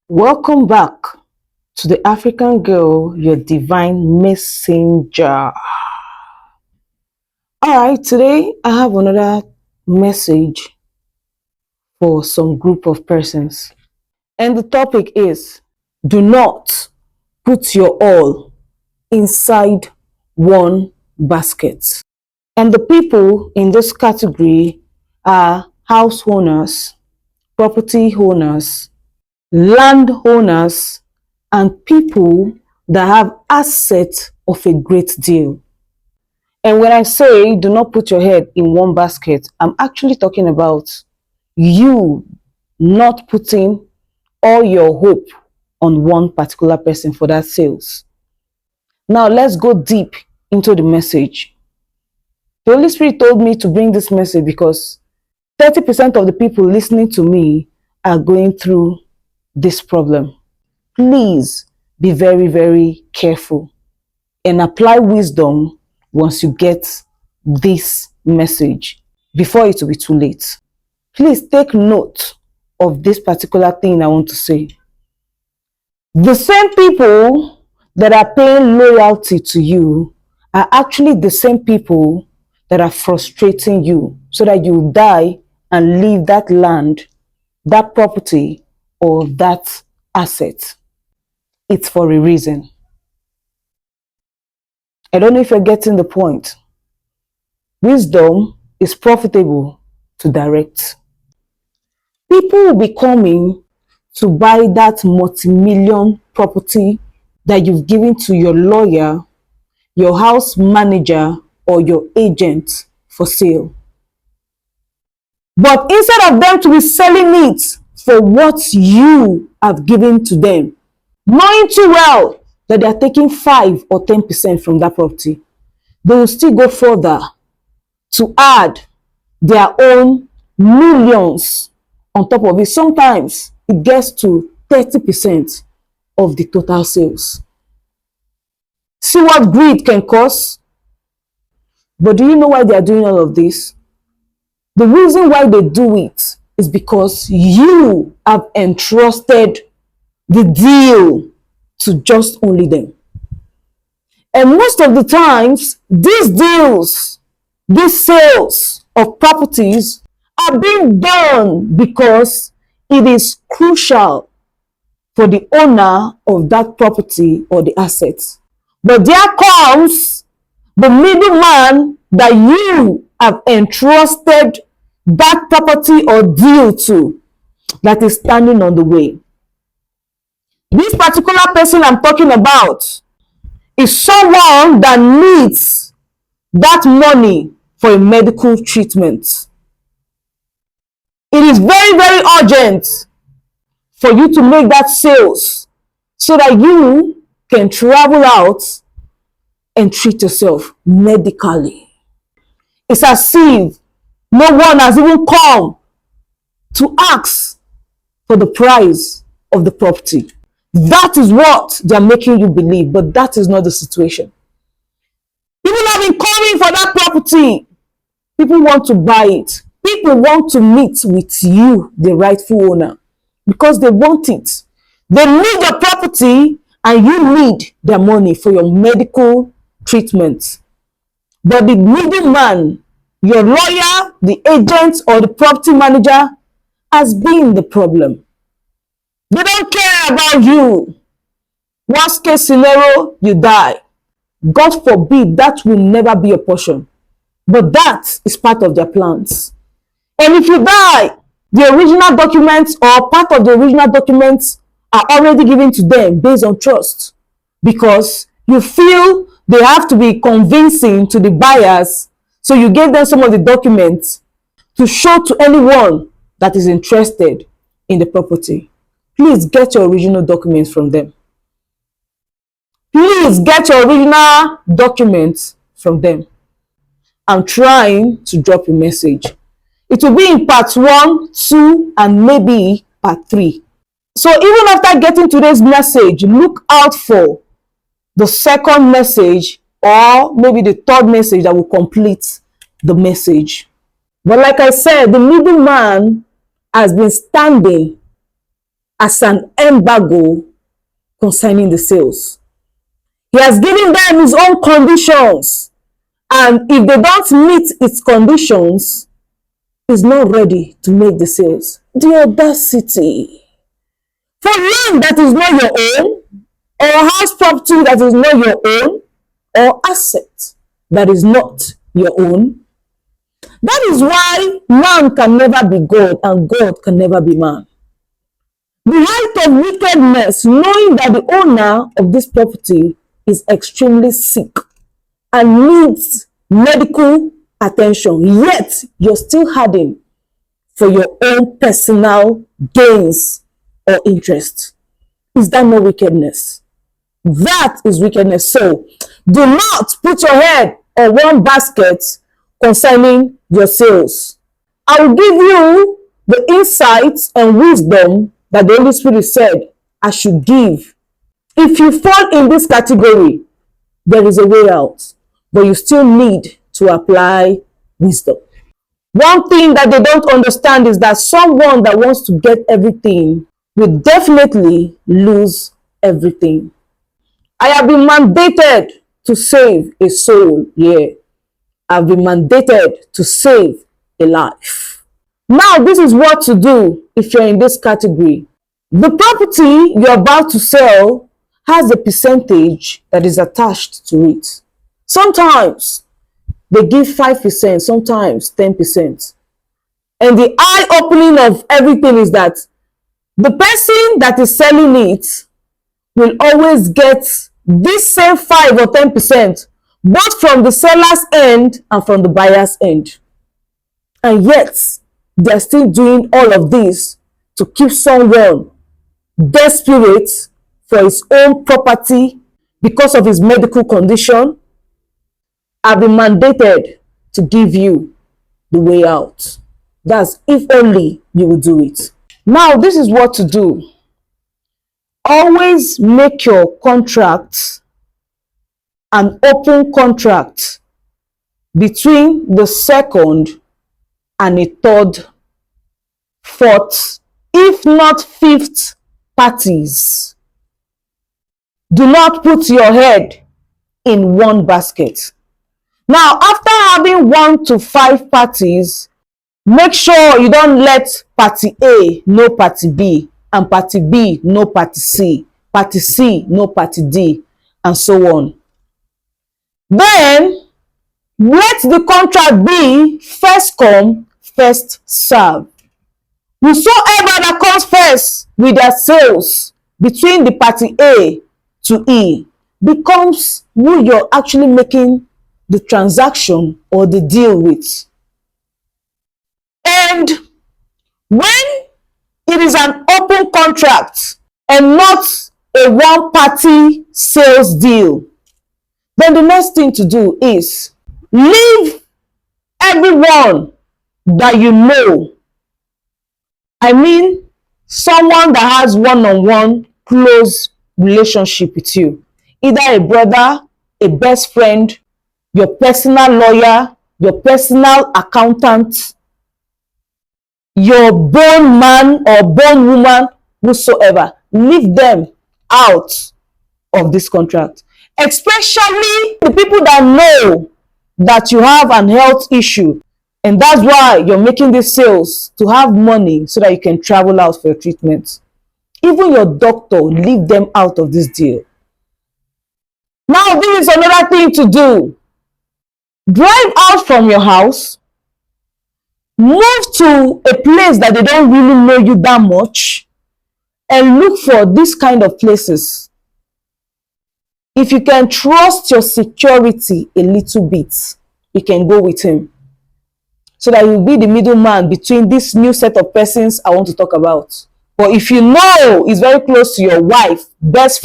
Welcome back to the African Girl, your divine messenger. Alright, today I have another message for some group of persons. And the topic is, do not put your all inside one basket. And the people in this category are house owners, property owners, landowners, and people that have assets of a great deal. And when I say do not put your head in one basket, I'm actually talking about you not putting all your hope on one particular person for that sales. Now let's go deep into the message. The Holy Spirit told me to bring this message because 30% of the people listening to me are going through this problem. Please be very, very careful and apply wisdom once you get this message before it will be too late. Please take note of this particular thing I want to say. The same people that are paying loyalty to you are actually the same people that are frustrating you so that you die and leave that land, that property, or that asset. It's for a reason. I don't know if you're getting the point. Wisdom is profitable to direct. People will be coming to buy that multi-million property that you've given to your lawyer, your house manager, or your agent for sale. But instead of them to be selling it for what you have given to them, knowing too well that they are taking 5 or 10% from that property, they will still go further to add their own millions on top of it. Sometimes it gets to 30% of the total sales. See what greed can cause? But do you know why they are doing all of this? The reason why they do it is because you have entrusted the deal to just only them. And most of the times, these deals, these sales of properties are being done because it is crucial for the owner of that property or the assets. But there comes the middleman that you have entrusted that property or deal to, that is standing on the way. This particular person I'm talking about is someone that needs that money for a medical treatment. It is very, very urgent for you to make that sales so that you can travel out and treat yourself medically. It's as if no one has even come to ask for the price of the property. That is what they're making you believe, but that is not the situation. People have been coming for that property. People want to buy it. People want to meet with you, the rightful owner, because they want it. They need your property and you need their money for your medical treatment. But the middleman, your lawyer, the agent, or the property manager has been the problem. They don't care about you. Worst case scenario, you die. God forbid, that will never be a portion. But that is part of their plans. And if you die, the original documents or part of the original documents are already given to them based on trust. Because you feel they have to be convincing to the buyers. So you gave them some of the documents to show to anyone that is interested in the property. Please get your original documents from them. Please get your original documents from them. I'm trying to drop a message. It will be in part 1, 2, and maybe part 3. So even after getting today's message, look out for the second message or maybe the third message that will complete the message. But like I said, the middleman has been standing as an embargo concerning the sales. He has given them his own conditions, and if they don't meet its conditions, he's not ready to make the sales. The audacity. For land that is not your own, or house property that is not your own, or asset that is not your own. That is why man can never be God and God can never be man. The height of wickedness, knowing that the owner of this property is extremely sick and needs medical attention, yet you're still hiding for your own personal gains or interest. Is that not wickedness? That is wickedness. So do not put your head on one basket concerning your sales. I will give you the insights and wisdom that the Holy Spirit said I should give. If you fall in this category, there is a way out, but you still need to apply wisdom. One thing that they don't understand is that someone that wants to get everything will definitely lose everything. I have been mandated to save a soul. Yeah, I've been mandated to save a life. Now, this is what to do if you're in this category. The property you're about to sell has a percentage that is attached to it. Sometimes they give 5%, sometimes 10%. And the eye-opening of everything is that the person that is selling it will always get this same 5 or 10%, both from the seller's end and from the buyer's end. And yet, they're still doing all of this to keep someone desperate for his own property because of his medical condition. I've been mandated to give you the way out. That's if only you will do it. Now, this is what to do. Always make your contract an open contract between the second and a third, fourth, if not fifth parties. Do not put your head in one basket. Now, after having 1 to 5 parties, make sure you don't let party A know party B, and party B know party C know party D, and so on. Then, let the contract be first come, first serve. Whosoever that comes first with their sales between the party A to E becomes who you're actually making the transaction or the deal with. And when it is an open contract and not a one-party sales deal, then the next thing to do is leave everyone that you know. I mean, someone that has one-on-one close relationship with you. Either a brother, a best friend, your personal lawyer, your personal accountant, your bone man or bone woman, whosoever. Leave them out of this contract. Especially the people that know that you have an health issue. And that's why you're making these sales, to have money so that you can travel out for your treatment. Even your doctor, leave them out of this deal. Now, this is another thing to do. Drive out from your house. Move to a place that they don't really know you that much. And look for this kind of places. If you can trust your security a little bit, you can go with him. So that you'll be the middleman between this new set of persons I want to talk about. But if you know it's very close to your wife, best